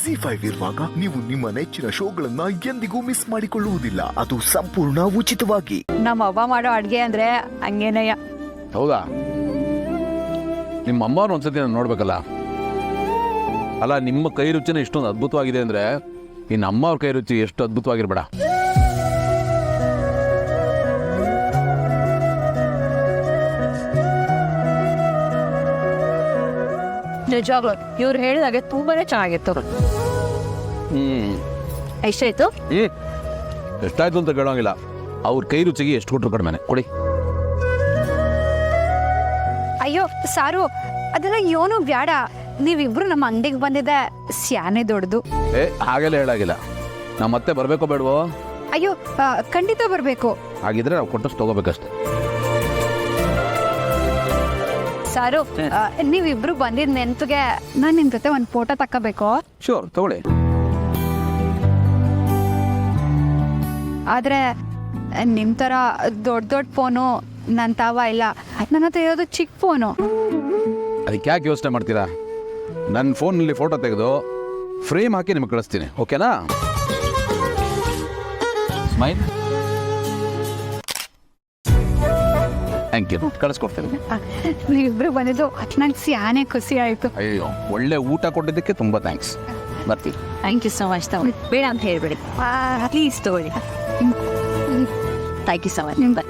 ZEE5 ಇರುವಾಗ ನೀವು ನಿಮ್ಮ ನೆಚ್ಚಿನ ಶೋಗಳನ್ನ ಎಂದಿಗೂ ಮಿಸ್ ಮಾಡಿಕೊಳ್ಳುವುದಿಲ್ಲ. ಅದು ಸಂಪೂರ್ಣ ಉಚಿತವಾಗಿ. ನಮ್ಮ ಅವ್ವ ಮಾಡೋ ಅಡ್ಗೆ ಅಂದ್ರೆ ಹಂಗೇನಯ್ಯ. ಹೌದಾ? ನಿಮ್ಮ ಅಮ್ಮವ್ರು ಒಂದ್ಸತಿ ನಾನು ನೋಡ್ಬೇಕಲ್ಲ. ಅಲ್ಲ, ನಿಮ್ಮ ಕೈ ರುಚಿನ ಇಷ್ಟೊಂದು ಅದ್ಭುತವಾಗಿದೆ ಅಂದ್ರೆ ಇನ್ನು ಅಮ್ಮವ್ರ ಕೈ ರುಚಿ ಎಷ್ಟು ಅದ್ಭುತವಾಗಿರ್ಬೇಡ. ನಿಜವಾಗ್ಲು ಇವ್ರು ಹೇಳಿದಾಗೆ ತುಂಬಾನೇ ಚೆನ್ನಾಗಿತ್ತು. ಎಷ್ಟಾಯ್ತು? ಎಷ್ಟಾಯ್ತು ಅಂತ ಕೇಳೋಂಗಿಲ್ಲ. ಅವ್ರ ಕೈ ರುಚಿಗೆ ಎಷ್ಟು ಕೊಟ್ಟರು ಕಡಿಮೆನೆ. ಕೊಡಿ. ಅಯ್ಯೋ ಸಾರು, ಅದೆಲ್ಲ ಏನೂ ಬ್ಯಾಡ. ನೀವಿಬ್ರು ನಮ್ಮ ಅಂಗಡಿಗೆ ಬಂದಿದ್ದೆ ಸ್ಯಾನೆ ದೊಡ್ಡದು. ಹಾಗೆಲ್ಲ ಹೇಳಾಗಿಲ್ಲ. ನಾವು ಮತ್ತೆ ಬರಬೇಕೋ ಬೇಡವೋ? ಅಯ್ಯೋ ಖಂಡಿತ ಬರಬೇಕು. ಹಾಗಿದ್ರೆ ನಾವು ಕೊಟ್ಟಷ್ಟು ತಗೋಬೇಕಷ್ಟೆ. ಸಾರು, ನೀವಿಬ್ರು ಬಂದಿದ್ ನೆನ್ಪಿಗೆ ನಾನು ನಿಮ್ ಜೊತೆ ಒಂದು ಫೋಟೋ ತಕ್ಕಬೇಕು. ಶೋರ್, ತಗೊಳ್ಳಿ. ಆದ್ರೆ ನಿಮ್ ತರ ದೊಡ್ಡ ದೊಡ್ಡ ಫೋನು ನನ್ನ ತಾವ ಇಲ್ಲ. ನನ್ನ ಹತ್ರ ಇರೋದು ಚಿಕ್ಕ ಫೋನು. ಅದಕ್ಕೆ ಯಾಕೆ ಯೋಚನೆ ಮಾಡ್ತೀರಾ? ನನ್ನ ಫೋನಲ್ಲಿ ಫೋಟೋ ತೆಗೆದು ಫ್ರೇಮ್ ಹಾಕಿ ನಿಮಗೆ ಕಳಿಸ್ತೀನಿ, ಓಕೆನಾ? ಸ್ಮೈಲ್. Thank you. ಕಳಿಸ್ಕೊಡ್ತೀನಿ. ನೀವಿಬ್ರು ಬಂದಿದ್ದು ನಂಗೆ ಸ್ಯಾನೆ ಖುಷಿ ಆಯ್ತು. ಅಯ್ಯೋ, ಒಳ್ಳೆ ಊಟ ಕೊಟ್ಟಿದ್ದಕ್ಕೆ ತುಂಬ ಥ್ಯಾಂಕ್ಸ್. ಬರ್ತೀನಿ. Thank you so much. ತಗೊಳ್ಳಿ, ಬೇಡ ಅಂತ ಹೇಳ್ಬೇಡಿ ಪ್ಲೀಸ್. ತಗೊಳ್ಳಿ. Thank you so much.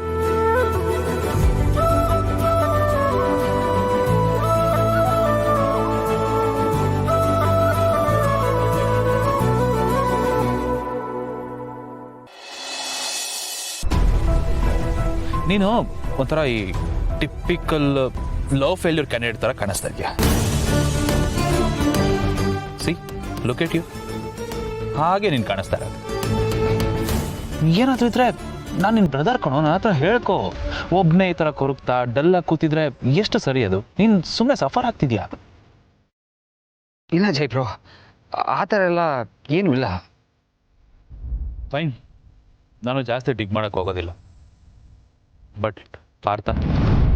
ನೀನು ಒಂಥರ ಈ ಟಿಪಿಕಲ್ ಲವ್ ಫೇಲ್ಯೂರ್ ಕ್ಯಾಂಡಿಡೇಟ್ ಥರ ಕಾಣಿಸ್ತಾ ಇದೆಯಾ? See, look at you. ಹಾಗೆ ನೀನು ಕಾಣಿಸ್ತಾ ಇರೋದು. ಏನಾದರೂ ಇದ್ರೆ ನಾನು ನಿನ್ನ ಬ್ರದರ್ ಕಣೋ, ನನ್ನ ಹತ್ರ ಹೇಳ್ಕೊ. ಒಬ್ಬನೇ ಈ ಥರ ಕೊರಗ್ತಾ ಡಲ್ಲಾಗಿ ಕೂತಿದ್ರೆ ಎಷ್ಟು ಸರಿ ಅದು? ನೀನು ಸುಮ್ಮನೆ ಸಫರ್ ಆಗ್ತಿದ್ಯಾ? ಇಲ್ಲ ಜೈ ಬ್ರೋ, ಆ ಥರ ಎಲ್ಲ ಏನೂ ಇಲ್ಲ. ಫೈನ್, ನಾನು ಜಾಸ್ತಿ ಡಿಗ್ ಮಾಡೋಕ್ಕೆ ಹೋಗೋದಿಲ್ಲ. ಬಟ್ ಪಾರ್ಥ,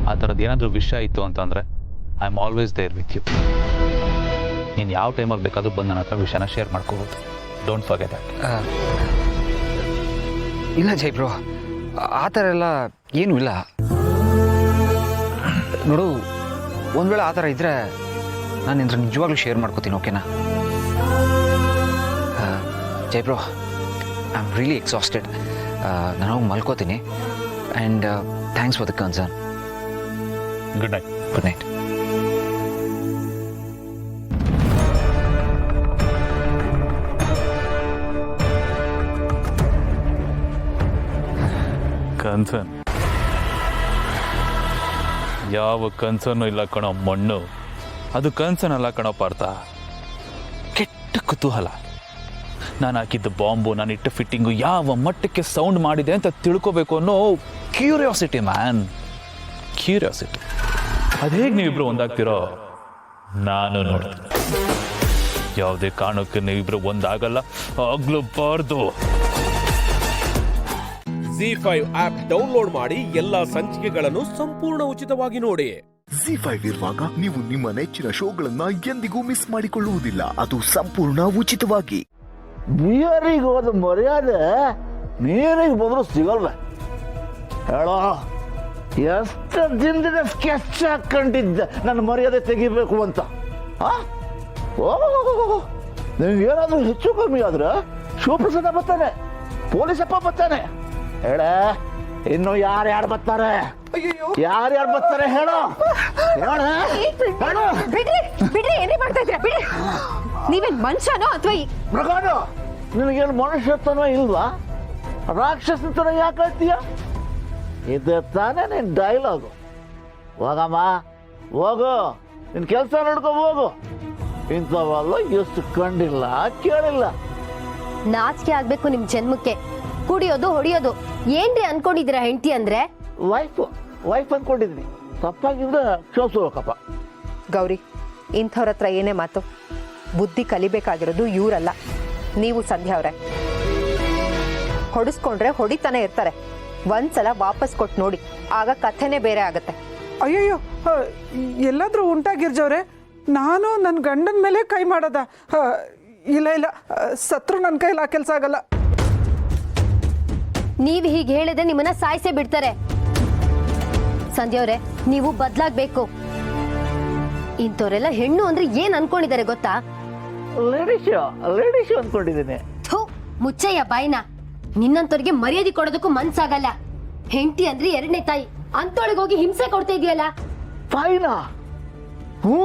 ಆ ಥರದ್ದು ಏನಾದರೂ ವಿಷಯ ಇತ್ತು ಅಂತಂದರೆ I am always there with you. ನೀನು ಯಾವ ಟೈಮಾಗಿ ಬೇಕಾದರೂ ಬಂದು ನನ್ನ ಹತ್ರ ವಿಷಯನ ಶೇರ್ ಮಾಡ್ಕೋಬೋದು. Don't forget that. ಇಲ್ಲ ಜೈ ಬ್ರೋ, ಆ ಥರ ಎಲ್ಲ ಏನೂ ಇಲ್ಲ. ನೋಡು, ಒಂದು ವೇಳೆ ಆ ಥರ ಇದ್ದರೆ ನಾನು ನಿನ್ನ ನಿಜವಾಗ್ಲೂ ಶೇರ್ ಮಾಡ್ಕೋತೀನಿ, ಓಕೆನಾ? Jai bro, I am really exhausted. ನಾನು ಹೋಗಿ ಮಲ್ಕೋತೀನಿ. And thanks for the concern. Good night. Good night. Concern? ಯಾವ ಕನ್ಸರ್ನು ಇಲ್ಲ ಕಣೋ ಮಣ್ಣು. ಅದು ಕನ್ಸರ್ನ್ ಅಲ್ಲ ಕಣೋ ಪಾರ್ಥ, ಕೆಟ್ಟ ಕುತೂಹಲ. ನಾನು ಹಾಕಿದ್ದ ಬಾಂಬು, ನಾನು ಇಟ್ಟ ಫಿಟ್ಟಿಂಗು ಯಾವ ಮಟ್ಟಕ್ಕೆ ಸೌಂಡ್ ಮಾಡಿದೆ ಅಂತ ತಿಳ್ಕೋಬೇಕು ಅನ್ನೋ ಕ್ಯೂರಿಯಾಸಿಟಿ ಮ್ಯಾನ್, ಕ್ಯೂರಿಯಾಸಿಟಿ. ಅದು ಹೇಗೆ ನೀವಿಬ್ರು ಒಂದಾಗ್ತಿರೋ ನಾನು ನೋಡ್ತೀನಿ. ಯಾವುದೇ ಕಾರಣಕ್ಕೆ ನೀವಿಬ್ರು ಒಂದಾಗಲ್ಲ, ಆಗ್ಲೂಬಾರ್ದು. ZEE5 ಆಪ್ ಡೌನ್ಲೋಡ್ ಮಾಡಿ ಎಲ್ಲಾ ಸಂಚಿಕೆಗಳನ್ನು ಸಂಪೂರ್ಣ ಉಚಿತವಾಗಿ ನೋಡಿ. ZEE5 ಇರುವಾಗ ನೀವು ನಿಮ್ಮ ನೆಚ್ಚಿನ ಶೋಗಳನ್ನ ಎಂದಿಗೂ ಮಿಸ್ ಮಾಡಿಕೊಳ್ಳುವುದಿಲ್ಲ. ಅದು ಸಂಪೂರ್ಣ ಉಚಿತವಾಗಿ. ಬಿಯರಿಗೆ ಹೋದ ಮರ್ಯಾದೆ ನೀರಿಗೆ ಬಂದರೂ ಸಿಗಲ್ವೇ ಹೇಳೋ? ಎಷ್ಟು ದಿನದಿಂದ ಸ್ಕೆಚ್ ಹಾಕೊಂಡಿದ್ದೆ ನನ್ನ ಮರ್ಯಾದೆ ತೆಗಿಬೇಕು ಅಂತ. ನಿಮ್ಗೆ ಏನಾದರೂ ಹೆಚ್ಚು ಕಮ್ಮಿ ಆದ್ರೆ ಶಿವಪ್ರಸಾದ ಬರ್ತಾನೆ, ಪೊಲೀಸಪ್ಪ ಬರ್ತಾನೆ. ಹೇಳ, ಇನ್ನು ಯಾರ್ಯಾರು ಬರ್ತಾರೆ? ಯಾರ್ಯಾರು ಬರ್ತಾರೆ ಹೇಳೋ? ಬಿಡ್ರಿ, ಏನೇ ಮಾಡ್ತಾ ಇದ್ದೀರಾ? ಬಿಡ್ರಿ. ನೀವೇನ್ ಮನುಷ್ಯನೋ ಅಥವಾ ಮೃಗಾನು? ನಿನಗೇನು ಮನುಷ್ಯತ್ವನೋ ಇಲ್ವಾ? ರಾಕ್ಷಸತನ ಯಾಕೆ ಹೇಳ್ತೀಯ? ಇದೆ ತಾನೇ ನಿನ್ ಡೈಲಾಗು. ಹೋಗಮ್ಮ, ಹೋಗು, ನಿನ್ ಕೆಲಸ ನೋಡ್ಕೊ ಹೋಗು. ಇಂಥವೆಲ್ಲ ಎಷ್ಟು ಕಂಡಿಲ್ಲ, ಕೇಳಿಲ್ಲ. ನಾಚಿಕೆ ಆಗ್ಬೇಕು ನಿಮ್ ಜನ್ಮಕ್ಕೆ. ಕುಡಿಯೋದು ಹೊಡಿಯೋದು ಏನ್ರಿ ಅನ್ಕೊಂಡಿದ್ದೀರಾ ಹೆಂಡತಿ ಅಂದ್ರೆ? ವೈಫ್ ಅನ್ಕೊಂಡಿದ್ನಿ. ತಪ್ಪಾಗಿದ್ರೆ ಕ್ಷಮಿಸ್ಬೇಕಪ್ಪ. ಗೌರಿ, ಇಂಥವ್ರ ಹತ್ರ ಏನೇ ಮಾತು. ಬುದ್ಧಿ ಕಲಿಬೇಕಾಗಿರೋದು ಇವರಲ್ಲ, ನೀವು ಸಂಧ್ಯಾ ಅವ್ರೆ. ಹೊಡಿಸ್ಕೊಂಡ್ರೆ ಹೊಡಿತಾನೆ ಇರ್ತಾರೆ. ಒಂದ್ಸಲ ವಾಪಸ್ ಕೊಟ್ಟು ನೋಡಿ, ಆಗ ಕಥೆನೇ ಬೇರೆ ಆಗತ್ತೆ. ಅಯ್ಯಯ್ಯೋ, ಎಲ್ಲಾದ್ರೂ ಉಂಟಾಗಿರ್ಜವ್ರೆ? ನಾನು ನನ್ನ ಗಂಡನ ಮೇಲೆ ಕೈ ಮಾಡೋದ? ಇಲ್ಲ ಇಲ್ಲ ಸತ್ರು ನನ್ನ ಕೈಲಿ ಆ ಕೆಲಸ ಆಗಲ್ಲ. ನೀವು ಹೀಗೆ ಹೇಳಿದ್ರೆ ನಿಮ್ಮನ್ನ ಸಾಯಿಸೇ ಬಿಡ್ತಾರೆ. ಸಂಧ್ಯಾ ಅವರೇ, ನೀವು ಬದಲಾಗಬೇಕು. ಇಂಥವರೆಲ್ಲ ಹೆಣ್ಣು ಅಂದ್ರೆ ಏನ್ ಅನ್ಕೊಂಡಿದ್ದಾರೆ ಗೊತ್ತಾ? ಲೇಡೀಶು ಅಂದ್ಕೊಂಡಿದ್ದೀನಿ. ಥೂ, ಮುಚ್ಚಯ್ಯ ಬಾಯ್ನ. ನಿನ್ನಂತವ್ರಿಗೆ ಮರ್ಯಾದೆ ಕೊಡೋದಕ್ಕೂ ಮನ್ಸಾಗಲ್ಲ. ಹೆಂಡತಿ ಅಂದ್ರೆ ಎರಡನೇ ತಾಯಿ, ಅಂತೊಳಗೆ ಹೋಗಿ ಹಿಂಸೆ ಕೊಡ್ತಾ ಇದೆಯಲ್ಲ. ತಾಯಿನಾ? ಹ್ಞೂ,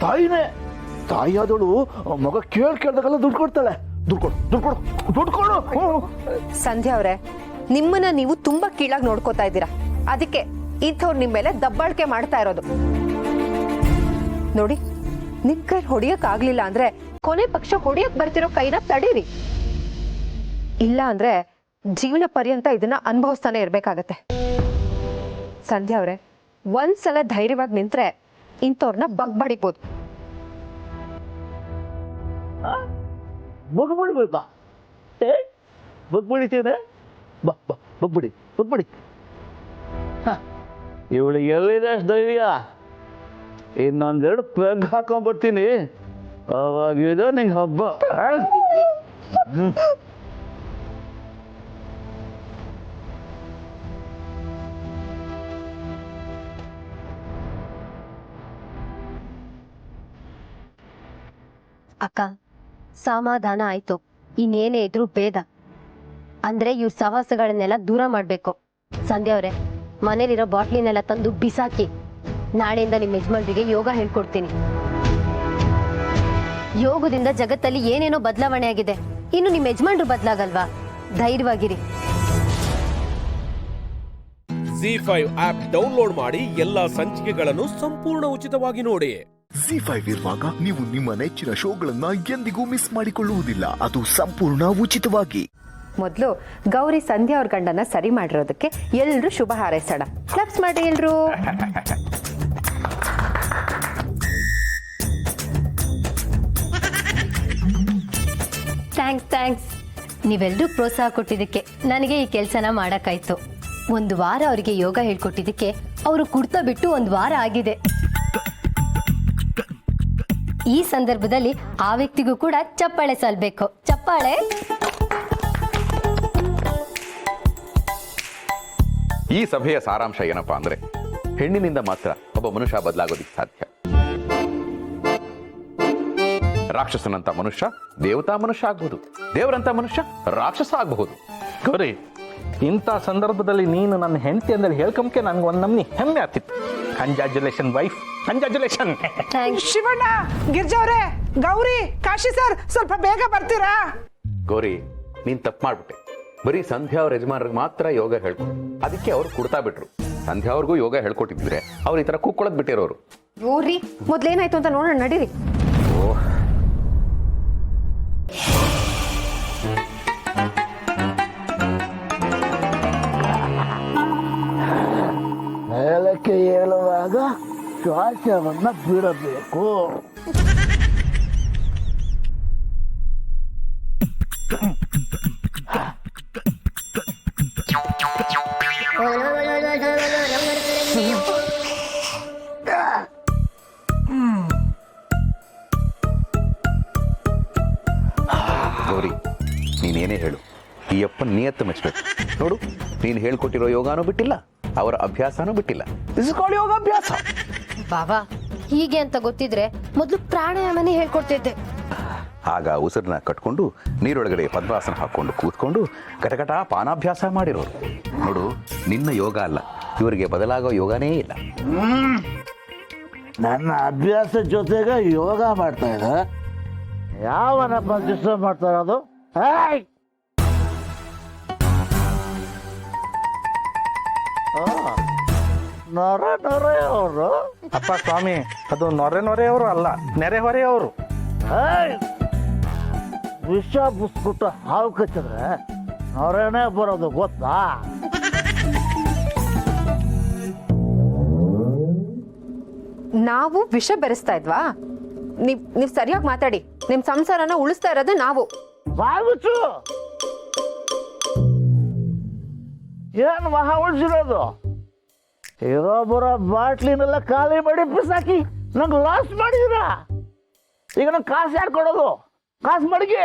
ತಾಯಿನೇ. ತಾಯಿಯಾದವಳು ಮಗ ಕೇಳ್ದಾಗೆಲ್ಲ ದುಡ್ಡು ಕೊಡ್ತಾಳೆ. ದುಡ್ಡು ಕೊಡು. ಸಂಧ್ಯಾ ಅವರೇ, ನಿಮ್ಮನ್ನ ನೀವು ತುಂಬಾ ಕೀಳಾಗಿ ನೋಡ್ಕೋತಾ ಇದ್ದೀರಾ. ಅದಕ್ಕೆ ಇಂಥವ್ರು ನಿಮ್ಮ ಮೇಲೆ ದಬ್ಬಾಳಿಕೆ ಮಾಡ್ತಾ ಇರೋದು. ನೋಡಿ, ನಿಮ್ ಕೈ ಹೊಡಿಯಕ್ ಆಗ್ಲಿಲ್ಲ ಅಂದ್ರೆ ಕೊನೆ ಪಕ್ಷ ಹೊಡಿಯಕ್ ಬರ್ತಿರೋ ಕೈನ ತಡೀರಿ. ಇಲ್ಲ ಅಂದ್ರೆ ಜೀವನ ಪರ್ಯಂತ ಇದನ್ನ ಅನುಭವಿಸ್ತಾನೆ ಇರ್ಬೇಕಾಗತ್ತೆ. ಸಂಧ್ಯಾ ಅವರೇ, ಒಂದ್ಸಲ ಧೈರ್ಯವಾಗಿ ನಿಂತ್ರೆ ಇಂಥವ್ರನ್ನ ಬಗ್ಬಡಿಬೋದು. ಬಗ್ಬಿಡ್ಬೇಕಾ? ಬಗ್ಬಿಡಿತೀನೆ. ಬಗ್ಬಿಡಿ. ಇವಳಿಗೆ ಎಲ್ಲಿದೆ ಧೈರ್ಯ? ಇನ್ನೊಂದೆರಡು ಪೆಗ್ ಹಾಕೊಂಡ್ಬರ್ತೀನಿ, ಅವಾಗಿದೆ ನಿಂಗೆ ಹಬ್ಬ. ಅಕ್ಕ, ಸಮಾಧಾನ ಆಯ್ತು. ಇನ್ನೇನೇ ಇದ್ರು ಭೇದ ಅಂದ್ರೆ ಇವ್ರ ಸಹವಾಸಗಳನ್ನೆಲ್ಲ ದೂರ ಮಾಡ್ಬೇಕು. ಸಂಧ್ಯಾ ಅವರೇ, ಮನೇಲಿರೋ ಬಾಟ್ಲಿನೆಲ್ಲ ತಂದು ಬಿಸಾಕಿ. ನಾಳೆಯಿಂದ ನಿಮ್ಮ ಯಜಮಾನ್ರಿಗೆ ಯೋಗ ಹೇಳ್ಕೊಡ್ತೀನಿ. ಯೋಗದಿಂದ ಜಗತ್ತಲ್ಲಿ ಏನೇನೋ ಬದಲಾವಣೆ ಆಗಿದೆ. ಇನ್ನು ನಿಮ್ಮ ಯಜಮಾನ್ರು ಬದಲಾಗಲ್ವಾ? ಧೈರ್ಯವಾಗಿರಿ. ZEE5 ಆಪ್ ಡೌನ್ಲೋಡ್ ಮಾಡಿ ಎಲ್ಲಾ ಸಂಚಿಕೆಗಳನ್ನು ಸಂಪೂರ್ಣ ಉಚಿತವಾಗಿ ನೋಡಿ. ZEE5 ಇರುವಾಗ ನೀವು ನಿಮ್ಮ ನೆಚ್ಚಿನ ಶೋಗಳನ್ನ ಎಂದಿಗೂ ಮಿಸ್ ಮಾಡಿಕೊಳ್ಳುವುದಿಲ್ಲ. ಅದು ಸಂಪೂರ್ಣ ಉಚಿತವಾಗಿ. ಮೊದಲು ಗೌರಿ ಸಂಧ್ಯಾ ಅವ್ರ ಗಂಡನ ಸರಿ ಮಾಡಿರೋದಕ್ಕೆ ಎಲ್ರು ಶುಭ ಹಾರೈಸೋಣ. ಕ್ಲಾಪ್ಸ್ ಮಾಡಿ ಎಲ್ರು. ಥ್ಯಾಂಕ್ಸ್. ನೀವೆಲ್ಲರೂ ಪ್ರೋತ್ಸಾಹ ಕೊಟ್ಟಿದ್ದಕ್ಕೆ ನನಗೆ ಈ ಕೆಲಸನ ಮಾಡಕ್ಕಾಯ್ತು. ಒಂದು ವಾರ ಅವರಿಗೆ ಯೋಗ ಹೇಳ್ಕೊಟ್ಟಿದ್ದಕ್ಕೆ ಅವರು ಕುಡ್ತಾ ಬಿಟ್ಟು ಒಂದು ವಾರ ಆಗಿದೆ. ಈ ಸಂದರ್ಭದಲ್ಲಿ ಆ ವ್ಯಕ್ತಿಗೂ ಕೂಡ ಚಪ್ಪಾಳೆ ಸಲ್ಬೇಕು. ಚಪ್ಪಾಳೆ. ಈ ಸಭೆಯ ಸಾರಾಂಶ ಏನಪ್ಪಾ ಅಂದ್ರೆ, ಹೆಣ್ಣಿನಿಂದ ಮಾತ್ರ ಒಬ್ಬ ಮನುಷ್ಯ ಬದಲಾಗೋದಿಕ್ಕೆ ಸಾಧ್ಯ. ರಾಕ್ಷಸನಂತ ಮನುಷ್ಯ ದೇವತಾ ಮನುಷ್ಯ ಆಗ್ಬಹುದು, ದೇವರಂತ ಮನುಷ್ಯ ರಾಕ್ಷಸ ಆಗಬಹುದು. ಗೌರಿ, ಇಂಥ ಸಂದರ್ಭದಲ್ಲಿ ನೀನು ನನ್ನ ಹೆಂಡತಿ ಅಂದ್ರೆ ಹೇಳ್ಕೊಂಬಕ್ಕೆ ನನ್ಗೆ ಒಂದು ನಮ್ನಿ ಹೆಮ್ಮೆ ಆಗ್ತಿತ್ತು. Congratulation wife, congratulation. Shivanna, Girja ಅವರೇ, ಗೌರಿ, ಕಾಶಿ ಸರ್, ಸ್ವಲ್ಪ ಬೇಗ ಬರ್ತೀರಾ? ಗೌರಿ, ನೀನ್ ತಪ್ಪು ಮಾಡ್ಬಿಟ್ಟೆ. ಬರೀ ಸಂಧ್ಯಾ ಅವ್ರ ಯಜಮಾನ್ರಿಗೆ ಮಾತ್ರ ಯೋಗ ಹೇಳ್ಕೊಡು, ಅದಕ್ಕೆ ಅವ್ರು ಕುಡ್ತಾ ಬಿಟ್ರು. ಸಂಧ್ಯಾ ಅವ್ರಿಗೂ ಯೋಗ ಹೇಳ್ಕೊಟ್ಟಿದ್ರೆ ಅವ್ರು ಈ ತರ ಕೂಕ್ಕೊಳ್ಳೋದ್ ಬಿಟ್ಟಿರೋರು. ನೋಡ್ರಿ, ಮೊದ್ಲೇನಾಯ್ತು ಅಂತ ನೋಡೋಣ, ನಡೀರಿ. ಮೇಲಕ್ಕೆ ಏಳುವಾಗ ಶ್ವಾಸವನ್ನ ಬಿಡಬೇಕು. ಗೌರಿ, ನೀನೇನೇ ಹೇಳು, ಈ ಅಪ್ಪನ ನಿಯತ್ತು ಮೆಚ್ಚಬೇಕು. ನೋಡು, ನೀನು ಹೇಳ್ಕೊಟ್ಟಿರೋ ಯೋಗಾನೂ ಬಿಟ್ಟಿಲ್ಲ, ಅವರ ಅಭ್ಯಾಸನೂ ಬಿಟ್ಟಿಲ್ಲ. ಯೋಗ ಅಭ್ಯಾಸ. ಬಾಬಾ, ಹೀಗೆ ಅಂತ ಗೊತ್ತಿದ್ರೆ ಮೊದಲು ಪ್ರಾಣಾಯಾಮನೇ ಹೇಳ್ಕೊಡ್ತಿದ್ದೆ. ಆಗ ಉಸಿರನ್ನ ಕಟ್ಕೊಂಡು ನೀರೊಳಗಡೆ ಪದ್ಮಾಸನ ಹಾಕೊಂಡು ಕೂತ್ಕೊಂಡು ಕಟಕಟ ಪಾನಾಭ್ಯಾಸ ಮಾಡಿರೋರು. ನೋಡು, ನಿನ್ನ ಯೋಗ ಅಲ್ಲ, ಇವರಿಗೆ ಬದಲಾಗೋ ಯೋಗನೇ ಇಲ್ಲ. ನನ್ನ ಅಭ್ಯಾಸ ಜೊತೆಗೆ ಯೋಗ ಮಾಡ್ತಾ ಇದ್ದ ಯಾವನಪ್ಪ ಡಿಸ್ಟರ್ಬ್ ಮಾಡ್ತಾ ಇರೋದು? ನೊರೆ ಅಪ್ಪ ಸ್ವಾಮಿ, ಅದು ನೊರೆಯವರು ಅಲ್ಲ, ನೆರೆಹೊರೆಯವರು. ವಿಷ ಬುಸ್ಬಿಟ್ಟು ಹಾವು ಕಚ್ಚಿದ್ರೆ ನೊರೆನೇ ಬರೋದು ಗೊತ್ತಾ? ನಾವು ವಿಷ ಬೆರೆಸ್ತಾ ಇದ್ವಾ? ನೀವ್ ಸರಿಯಾಗಿ ಮಾತಾಡಿ. ನಿಮ್ ಸಂಸಾರನ ಉಳಿಸ್ತಾ ಇರೋದು ನಾವು. ಬಾಗುಚ್ಚು, ಏನ್ ಮಹಾ ಉಳಿಸಿರೋದು? ಇರೋಬ್ಬರ ಬಾಟ್ಲಿನೆಲ್ಲ ಖಾಲಿ ಮಾಡಿ ಬಿಸಾಕಿ ನಂಗೆ ಲಾಸ್ ಮಾಡಿದ್ರ. ಈಗ ನಂಗೆ ಕಾಸು ಯಾರು ಕೊಡೋದು? ಕಾಸು ಮಡಗಿ.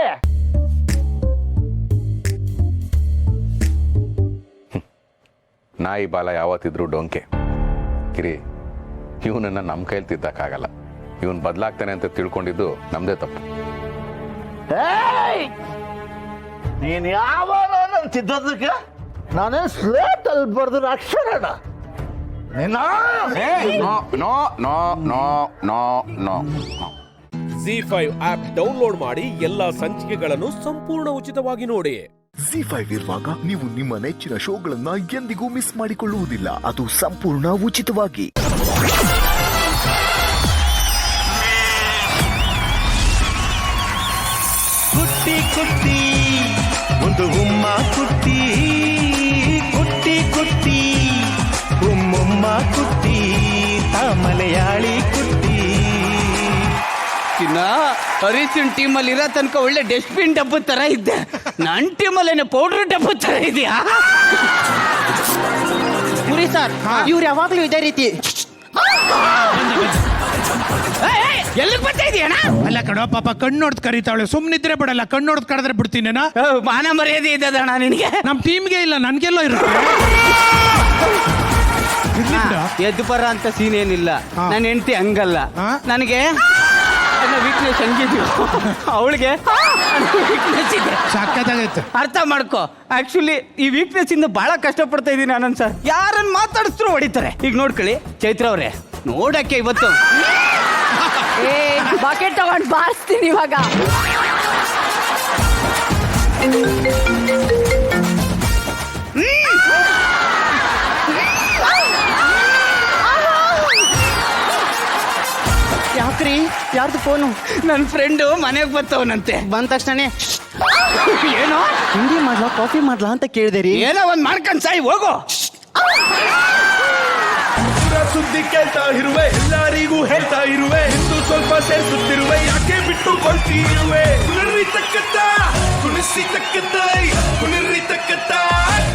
ನಾಯಿ ಬಾಲ ಯಾವತ್ತಿದ್ರು ಡೊಂಕೆ. ಕಿರಿ, ಇವನನ್ನ ನಮ್ಮ ಕೈಲಿ ತಿದ್ದಕ್ಕಾಗಲ್ಲ. ಇವನ್ ಬದಲಾಗ್ತಾನೆ ಅಂತ ತಿಳ್ಕೊಂಡಿದ್ದು ನಮ್ದೇ ತಪ್ಪು. ನೀನ್ ಯಾವ ನನ್ನ ತಿದ್ದೋದಕ್ಕೆ ನಾನೇನ್ ಸ್ಲೇಟ್ ಅಲ್ಲಿ ಬರ್ದ್ರ ಅಕ್ಷರಣ ನಿನ್ನ. No no no no no. ZEE5 app download ಮಾಡಿ ಎಲ್ಲಾ ಸಂಚಿಕೆಗಳನ್ನು ಸಂಪೂರ್ಣ ಉಚಿತವಾಗಿ ನೋಡಿ. ZEE5 ಇರುವಾಗ ನೀವು ನಿಮ್ಮ ನೆಚ್ಚಿನ ಶೋಗಳನ್ನ ಎಂದಿಗೂ ಮಿಸ್ ಮಾಡಿಕೊಳ್ಳುವುದಿಲ್ಲ. ಅದು ಸಂಪೂರ್ಣ ಉಚಿತವಾಗಿ. ಕುಟ್ಟಿ ಕುಟ್ಟಿ ಒಂದು ಉಮ್ಮ ಕುಟ್ಟಿ, ಕುಟ್ಟಿ ಕುಟ್ಟಿ ಉಮ್ಮೊಮ್ಮ ಕುಟ್ಟಿ, ಮಲಯಾಳಿ ಕುಟ್ಟಿ. ಹರೀಶನ್ ಟೀಮಲ್ಲಿ ಇರೋ ತನಕ ಒಳ್ಳೆ ಡಸ್ಟ್ಬಿನ್ ಡಬ್ಬದ ತರ ಇದ್ದೆ. ನನ್ನ ಟೀಮಲ್ಲೇನೆ ಪೌಡರ್ ಡಬ್ಬದ ತರ ಇದೆಯಾ? ಪುರಿ ಸರ್, ಇವ್ರು ಯಾವಾಗ್ಲೂ ಇದೇ ರೀತಿ. ಎಲ್ಲಿಗೆ ಬರ್ತಾ ಇದೆಯಣ್ಣ? ಅಲ್ಲ ಕಣೋ ಪಾಪ, ಕಣ್ಣು ನೋಡ್ದು ಕರೀತಾವಳೆ. ಸುಮ್ಮನಿದ್ರೆ ಬಿಡಲ್ಲ, ಕಣ್ಣು ನೋಡ್ದು ಕರೆದ್ರೆ ಬಿಡ್ತೀನೇನ? ಮಾನ ಮರ್ಯಾದೆ ಇದ್ದದಣ್ಣ ನಿನಗೆ. ನಮ್ಮ ಟೀಮ್ಗೆ ಇಲ್ಲ, ನನ್ಗೆಲ್ಲೋ ಇರುತ್ತೆ. ಎದ್ದು ಬರ ಅಂತ ಸೀನ್ ಏನಿಲ್ಲ. ನನ್ನ ಹೆಂಡತಿ ಹಂಗಲ್ಲ. ನನಗೆ ವೀಕ್ನೆಸ್ ಹಂಗಿದ್ಯೋ ಅವಳಿಗೆ ವೀಕ್ನೆಸ್ ಇದೆ. ಸಾಕಾಗೈತೆ, ಅರ್ಥ ಮಾಡ್ಕೋ. ಆಕ್ಚುಲಿ ಈ ವೀಕ್ನೆಸ್ ಇಂದ ಬಹಳ ಕಷ್ಟಪಡ್ತಾ ಇದೀನಿ ಆನಂದ್ ಸರ್. ಯಾರನ್ನ ಮಾತಾಡಿಸ್ರು ಹೊಡಿತಾರೆ. ಈಗ ನೋಡ್ಕೊಳ್ಳಿ ಚೈತ್ರ ಅವ್ರೆ, ನೋಡಕ್ಕೆ ಇವತ್ತು ಬಕೆಟ್ ತಗೊಂಡು ಬಾರಿಸ್ತೀನಿ ಇವಾಗ. ಯಾಕ್ರಿ? ಯಾರ್ದು ಫೋನು? ನನ್ನ ಫ್ರೆಂಡು ಮನೆಗೆ ಬರ್ತವನಂತೆ. ಬಂದ ತಕ್ಷಣ ಏನೋ ತಿಂಡಿ ಮಾಡ್ಲಾ ಕಾಫಿ ಮಾಡ್ಲಾ ಅಂತ ಕೇಳಿದೆ ರೀ. ಏನೋ ಒಂದ್ ಮಾಡ್ಕೊಂಡ್ ಸಾಯಿ ಹೋಗು. ಸುದ್ದಿ ಕೇಳ್ತಾ ಇರುವೆ, ಎಲ್ಲರಿಗೂ ಹೇಳ್ತಾ ಇರುವೆ, ಇಂದು ಸ್ವಲ್ಪ ಸೇರಿಸುತ್ತಿರುವೆ, ಯಾಕೆ ಬಿಟ್ಟು ಕೊಳ್ತಿರುವೆ? ಕುಣಿರಿ ತಕ್ಕತ್ತ ಕುಣಿಸಿ ತಕ್ಕತ್ತೈ, ಕುಣಿರಿ ತಕ್ಕತ್ತ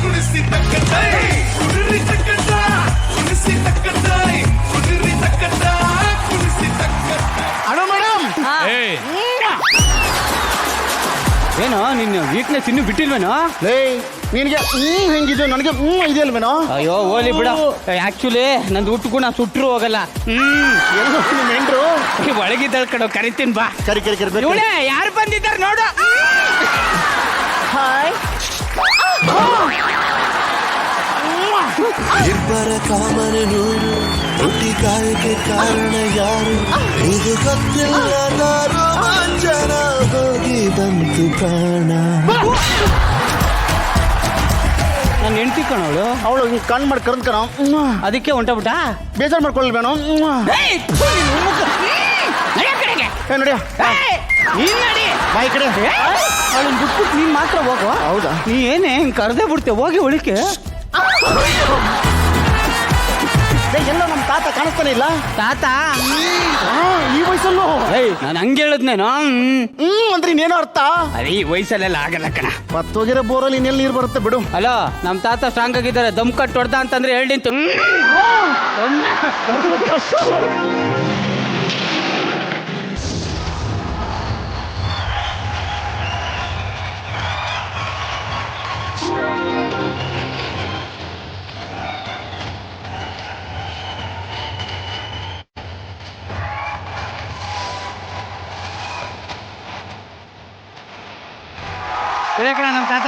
ಕುಣಿಸಿ ತಕ್ಕತ್ತೈ, ಕುಣಿರಿ ತಕ್ಕತ್ತ ಕುಣಿಸಿ ತಕ್ಕತ್ತೈ, ಕುಣಿರಿ ತಕ್ಕತ್ತ ಕುಣಿಸಿ ತಕ್ಕತ್ತ. ಅಣ್ಣ ಮೇಡಮ್, ಏನೋ ನಿನ್ನ ವೀಕ್ನೆಸ್ ಇನ್ನೂ ಬಿಟ್ಟಿಲ್ವೇನೋ? ನಿನಗೆ ಹೆಂಗಿದ್ದು, ನನಗೆ ಇದೆಯಲ್ವೇನೋ? ಅಯ್ಯೋ ಓಲಿ ಬಿಡ. ಆಕ್ಚುಲಿ ನಂದು ಹುಟ್ಟು ಗುಣ ಸುಟ್ರು ಹೋಗಲ್ಲ. ಮೆಂಡ್ರು ಒಳಗಿದ್ದಳ್ ಕಡೆ ಕರಿತೀನಿ ಬಾ. ಕರಿ ಕರಿ ಕರಿ. ಇವಳೇ ಯಾರು ಬಂದಿದ್ದಾರೆ ನೋಡು. ಹಾಯ್. ಇಬ್ಬರ ಕಾಮನೆ ನೂರು, ಹುಟ್ಟಿ ಕಾಯಕ್ಕೆ ಕಾರಣ ಯಾರು? ಇದು ಗೊತ್ತಿಲ್ಲ, ರೋಮಾಂಚನ ಹೋಗಿ ಬಂತು ಪ್ರಾಣ. ನಾನು ಹೆಂಡ್ತಿ ಕಣವಳು. ಅವಳು ಕಣ್ ಮಾಡಿ ಕರ್ದ್ ಕಣ, ಅದಕ್ಕೆ ಹೊಂಟಬಿಟ್ಟ. ಬೇಜಾರು ಮಾಡ್ಕೊಳ್ಬೇಡ. ನೋಡಿಯ ಬಾಯಿ ಕಡೆ ಅವಳನ್ನ ಬಿಟ್ಬಿಟ್ಟು ನೀನ್ ಮಾತ್ರ ಹೋಗು. ಹೌದಾ? ನೀ ಏನೇ ಹಿಂಗ್ ಕರ್ದೇ ಬಿಡ್ತೇವೆ, ಹೋಗಿ ಒಳಿಕೆ. ಎಲ್ಲ ನಮ್ಮ ತಾತ ಕಾಣಿಸ್ತಾನೆ ಇಲ್ಲ. ತಾತ ಈ ವಯಸ್ಸಲ್ಲೂ ನಾನು ಹಂಗೆ ಹೇಳದ್ನೇನೋ. ಅಂದ್ರೆ ಇನ್ನೇನೋ ಅರ್ಥ. ಅದೇ ಈ ವಯಸ್ಸಲ್ಲೆಲ್ಲ ಆಗಲ್ಲ ಕಣ. ಮತ್ತೋಗಿರೋ ಬೋರಲ್ಲಿ ಇನ್ನೆಲ್ಲಿ ನೀರು ಬರುತ್ತೆ ಬಿಡು. ಅಲೋ, ನಮ್ ತಾತ ಸ್ಟ್ರಾಂಗ್ ಆಗಿದ್ದಾರೆ. ದಮ್ ಕಟ್ ಹೊಡ್ದ ಅಂತಂದ್ರೆ ಹೇಳಿಂತು. ನಮ್ ತಾತ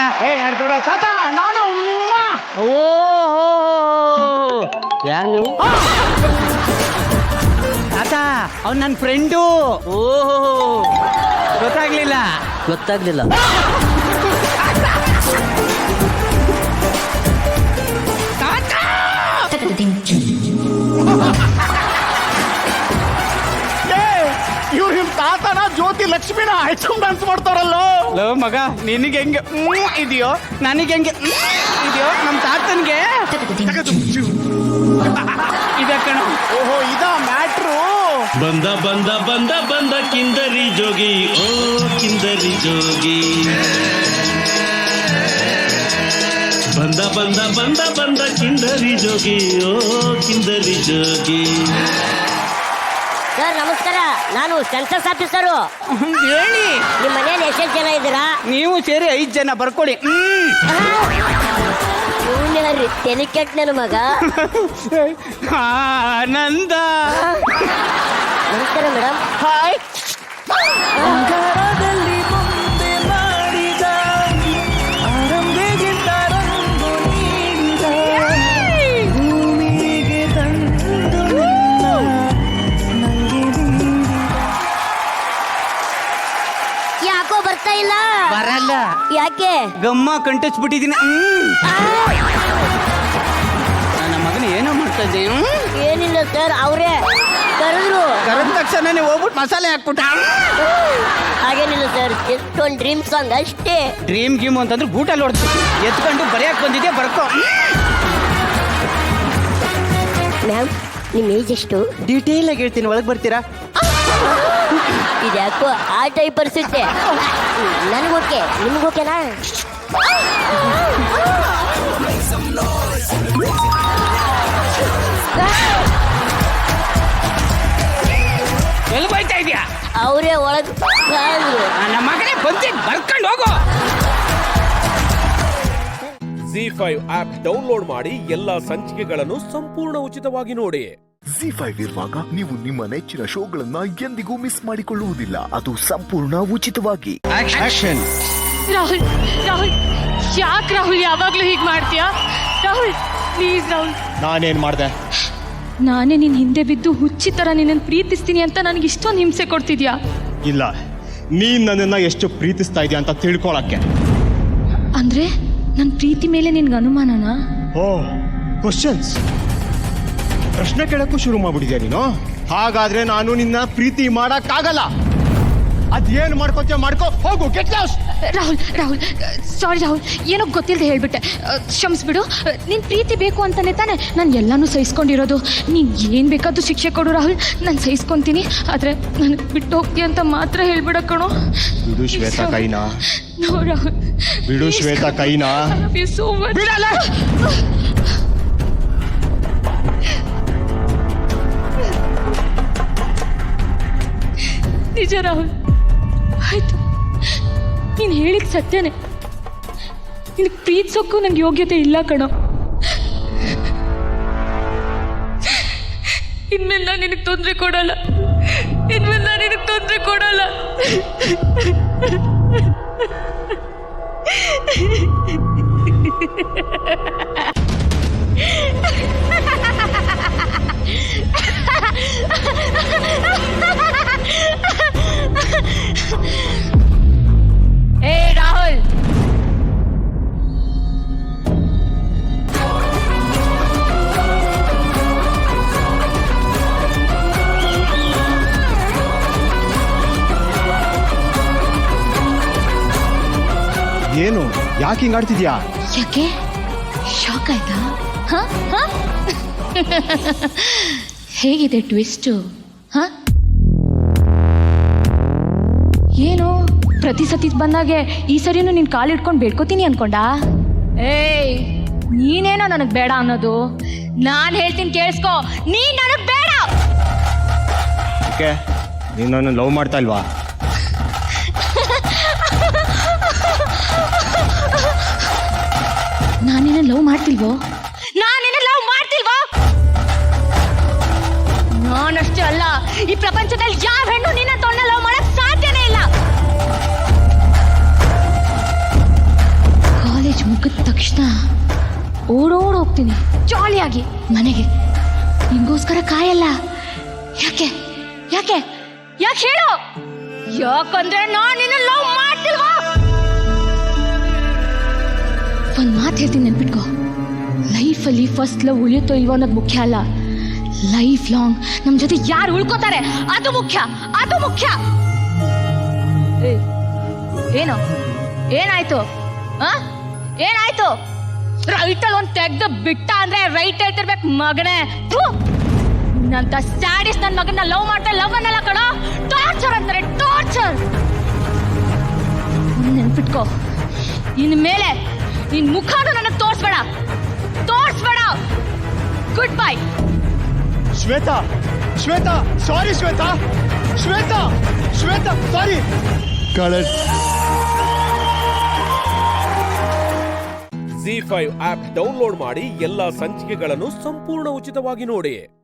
ತಾತ ನಾನು ಯಾರು ನೀವು? ತಾತ ಅವ್ನು ನನ್ನ ಫ್ರೆಂಡು. ಓಹೋ, ಗೊತ್ತಾಗ್ಲಿಲ್ಲ. ಇವ್ರು ನಿಮ್ ತಾತನ ಜ್ಯೋತಿ ಲಕ್ಷ್ಮಿನ ಹಚ್ಕೊಂಡ್ ಡಾನ್ಸ್ ಮಾಡ್ತಾರಲ್ಲೋ. ಲೋ ಮಗ, ನಿನಗೆ ಹೆಂಗೆ ಇದೆಯೋ ನನಗೆ ಹೆಂಗೆ ಇದೆಯೋ ನಮ್ಮ ತಾತನ್ಗೆ ಇದೆ ಕಣ. ಓಹೋ, ಇದ ಮ್ಯಾಟ್ರು. ಬಂದ ಬಂದ ಬಂದ ಬಂದ ಕಿಂದರಿ ಜೋಗಿ, ಓ ಕಿಂದರಿ ಜೋಗಿ. ಬಂದ ಬಂದ ಬಂದ ಬಂದ ಕಿಂದರಿ ಜೋಗಿ, ಓ ಕಿಂದರಿ ಜೋಗಿ. ಸರ್ ನಮಸ್ಕಾರ, ನಾನು ಸೆನ್ಸಸ್ ಆಫೀಸರು. ಹೇಳಿ, ನಿಮ್ಮ ಮನೇಲಿ ಎಷ್ಟೆಷ್ಟು ಜನ ಇದ್ದೀರಾ? ನೀವು ಸೇರಿ 5 ಜನ ಬರ್ಕೊಡಿ. ಇವನ್ಯಾರಿ ತೆಲಿಕೆಟ್ ನನ್ನ ಮಗ? ಆನಂದ. ನಮಸ್ಕಾರ ಮೇಡಮ್. ಹಾಯ್. ಯಾಕೋ ಬರ್ತಾ ಇಲ್ಲ? ಬರಲ್ಲ. ಯಾಕೆ? ಗಮ್ಮ ಕಂಟಿಸ್ಬಿಟ್ಟಿದ್ದೀನಿ. ನನ್ನ ಮಗನ ಏನೋ ಮಾಡ್ತಾ ಇದ್ದೆ. ಏನಿಲ್ಲ ಸರ್, ಅವರೇ ಕರೆದ್ರು. ಕರೆದ ತಕ್ಷಣನೇ ಹೋಗ್ಬಿಟ್ಟು ಮಸಾಲೆ ಹಾಕ್ಬಿಟ್ಟ. ಹಾಗೇನಿಲ್ಲ ಸರ್, ಎಷ್ಟೊಂದು ಡ್ರೀಮ್ ಸಾಂಗ್ ಅಷ್ಟೇ. ಡ್ರೀಮ್ ಗೀಮ್ ಅಂತಂದ್ರೆ ಬೂಟಲ್ಲಿ ಹೊಡ್ದು ಎತ್ಕೊಂಡು ಬರೆಯಕ್ಕೆ ಬಂದಿದ್ಯಾ, ಬರ್ಕೋ. ಮ್ಯಾಮ್, ನಿಮ್ಮ ಏಜ್ ಎಷ್ಟು? ಡೀಟೇಲ್ ಆಗಿ ಹೇಳ್ತೀನಿ, ಒಳಗೆ ಬರ್ತೀರಾ? ಇದ್ಯಾಕೋ ಆ ಟೈಪ್ ಅನ್ಸುತ್ತೆ. ನನಗೋಕೆ, ನಿಮ್ಗೋಕೆನಾ? ಎಲ್ಲಿ ಹೋಯ್ತಾ ಇದೆಯಾ? ಅವರೇ ಒಳಗೆ ನಮ್ಮ ಮಗನೇ ಬಂದಿದ್ದು, ಬರ್ಕೊಂಡು ಹೋಗು. ZEE5 ಆಪ್ ಡೌನ್ಲೋಡ್ ಮಾಡಿ ಎಲ್ಲಾ ಸಂಚಿಕೆಗಳನ್ನು ಸಂಪೂರ್ಣ ಉಚಿತವಾಗಿ ನೋಡಿ. ZEE5 ಇರುವಾಗ ನೀವು ನಿಮ್ಮ ನೆಚ್ಚಿನ ಶೋಗಳನ್ನ ಎಂದಿಗೂ ಮಿಸ್ ಮಾಡಿಕೊಳ್ಳುವುದಿಲ್ಲ. ಅದು ಸಂಪೂರ್ಣ ಉಚಿತವಾಗಿ. ರಾಹುಲ್, ರಾಹುಲ್, ಯಾಕೆ ರಾಹುಲ್ ಯಾವಾಗ್ಲೂ ಹೀಗೆ ಮಾಡ್ತೀಯಾ? ರಾಹುಲ್ ಪ್ಲೀಸ್ ರಾಹುಲ್. ನಾನೇನ್ ಮಾಡ್ದೆ? ನಾನೇ ನಿನ್ ಹಿಂದೆ ಬಿದ್ದು ಹುಚ್ಚಿ ತರ ನಿನ್ನನ್ನು ಪ್ರೀತಿಸ್ತೀನಿ ಅಂತ ನನಗೆ ಇಷ್ಟೊಂದು ಹಿಂಸೆ ಕೊಡ್ತಿದ್ಯಾ? ಇಲ್ಲ, ನೀನ್ ನನ್ನನ್ನ ಎಷ್ಟು ಪ್ರೀತಿಸ್ತಾ ಇದೆಯಾ ಅಂತ ತಿಳ್ಕೊಳಕ್ಕೆ. ಅಂದ್ರೆ ನನ್ನ ಪ್ರೀತಿ ಮೇಲೆ ನಿನ್ಗೆ ಅನುಮಾನನಾ? ಓ, ಕ್ವಶನ್ಸ್, ಪ್ರಶ್ನೆ ಕೇಳಕ್ಕೂ ಶುರು ಮಾಡ್ಬಿಟ್ಟಿದ್ಯಾ ನೀನು. ಹಾಗಾದ್ರೆ ನಾನು ನಿನ್ನ ಪ್ರೀತಿ ಮಾಡಕ್ಕಾಗಲ್ಲ. ಅದೇನು ಮಾಡ್ಕೋತೀಯ ಮಾಡ್ಕೋ, ಹೋಗು, ಗೆಟ್ ಲಾಸ್ಟ್. ರಾಹುಲ್, ರಾಹುಲ್, ಸಾರಿ ರಾಹುಲ್, ಏನೋ ಗೊತ್ತಿಲ್ಲದೆ ಹೇಳ್ಬಿಟ್ಟೆ, ಕ್ಷಮಿಸ್ಬಿಡು. ನಿನ್ ಪ್ರೀತಿ ಬೇಕು ಅಂತಾನೆ ತಾನೆ ನಾನು ಎಲ್ಲಾನು ಸಹಿಸ್ಕೊಂಡಿರೋದು. ನೀನ್ ಏನ್ ಬೇಕಾದ್ರೂ ಶಿಕ್ಷೆ ಕೊಡು ರಾಹುಲ್, ನಾನು ಸಹಿಸ್ಕೊಂತೀನಿ. ಆದ್ರೆ ನನಗೆ ಬಿಟ್ಟು ಹೋಗ್ತೀಯ ಅಂತ ಮಾತ್ರ ಹೇಳ್ಬಿಡ ಕಣೋ. ಬಿಡು ಶ್ವೇತಾ ಕೈನಾ. ನೋ ರಾಹುಲ್, ಬಿಡು ಶ್ವೇತಾ ಕೈನಾ. So much. ಬಿಡಲ್ಲ. ನಿಜ ರಾಹುಲ್, ಆಯ್ತು, ನೀನು ಹೇಳಿದ ಸತ್ಯನೇ. ನಿನಗೆ ಪ್ರೀತಿಸೋಕ್ಕೂ ನಂಗೆ ಯೋಗ್ಯತೆ ಇಲ್ಲ ಕಣೋ. ಇನ್ಮೇಲೆ ನಾನು ನಿನಗೆ ತೊಂದರೆ ಕೊಡಲ್ಲ. ಇನ್ಮೇಲೆ ನಾನು ನಿನಗೆ ತೊಂದರೆ ಕೊಡಲ್ಲ. ಏ ರಾಹುಲ್, ಏನು, ಯಾಕೆ ಹಿಂಗ್ ಆಡ್ತಿದ್ಯಾ? ಯಾಕೆ ಶಾಕ್ ಆಯ್ತಾ? ಹೇಗಿದೆ ಟ್ವಿಸ್ಟು? ಏನು ಪ್ರತಿ ಸತಿ ಬಂದಾಗೆ ಈ ಸರಿನೂ ನಿನ್ ಕಾಲು ಇಟ್ಕೊಂಡು ಬೇಡ್ಕೋತೀನಿ ಅನ್ಕೊಂಡ? ಏಯ್, ನೀನೇನೋ ನನಗ್ ಬೇಡ ಅನ್ನೋದು. ನಾನ್ ಹೇಳ್ತೀನಿ ಕೇಳಿಸ್ಕೊ, ನೀನ್ ನನಗ್ ಬೇಡ. ಓಕೆ, ನೀನು ನನ್ನ ಲವ್ ಮಾಡ್ತಾ ಇಲ್ವಾ? ನಾನಿನ್ನ ಲವ್ ಮಾಡ್ತಿಲ್ವೋ? ನಾನಿನ್ನ ಲವ್ ಮಾಡ್ತಿಲ್ವೋ? ನಾನಷ್ಟೇ ಅಲ್ಲ, ಈ ಪ್ರಪಂಚದಲ್ಲಿ ಯಾವ ಹೆಣ್ಣು ನಿನ್ನ ತೊಂಡ ಲವ್ ಮಾಡಕ್ ಸಾಧ್ಯನೇ ಇಲ್ಲ. ಕಾಲೇಜ್ ಮುಗಿದ ತಕ್ಷಣ ಓಡೋಡ್ ಹೋಗ್ತೀನಿ ಜಾಲಿಯಾಗಿ ಮನೆಗೆ. ನಿಂಗೋಸ್ಕರ ಕಾಯಲ್ಲ. ಯಾಕೆ ಯಾಕೆ ಯಾಕೆ ಹೇಳು? ಯಾಕಂದ್ರೆ ನಾನು ನಿನ್ನ ಲವ್ ಮಾಡ್ತಿಲ್ವಾ? ಒಂದ್ ಮಾತು ಹೇಳ್ತೀನಿ, ನೆನ್ಪಿಟ್ಕೋ. ಲೈಫಲ್ಲಿ ಫಸ್ಟ್ ಲವ್ ಉಳಿಯುತ್ತೋ ಇಲ್ವೋ ಅನ್ನೋದು ಮುಖ್ಯ ಅಲ್ಲ. ಲೈಫ್ ಲಾಂಗ್ ನಮ್ ಜೊತೆ ಯಾರು ಉಳ್ಕೋತಾರೆ ಅದು ಮುಖ್ಯ, ಅದು ಮುಖ್ಯ. ಏನು ಏನಾಯ್ತು? ಏನಾಯ್ತು? ರೈಟಲ್ಲಿ ಒಂದ್ ತೆಗ್ದು ಬಿಟ್ಟ ಅಂದ್ರೆ ರೈಟ್ ಹೇಳ್ತಿರ್ಬೇಕು ಮಗನೇ. ನಂತ ಸ್ಟ್ಯಾಡಿಸ್ ನನ್ನ ಮಗನ ಲವ್ ಮಾಡ್ತಾ ಲವ್ ಅನ್ನಲ್ಲ ಕಣೋ, ಟಾರ್ಚರ್ ಅಂತಾರೆ, ಟಾರ್ಚರ್. ನೆನ್ಪಿಟ್ಕೋ, ಇನ್ಮೇಲೆ ನಿನ್ ಮುಖಾನು ನನಗೆ ತೋರಿಸ್ಬೇಡ. Good bye. Shweta Shweta sorry Shweta Shweta Shweta sorry Z5 app download ಮಾಡಿ ಎಲ್ಲಾ ಸಂಚಿಕೆಗಳನ್ನು ಸಂಪೂರ್ಣ ಉಚಿತವಾಗಿ ನೋಡಿ.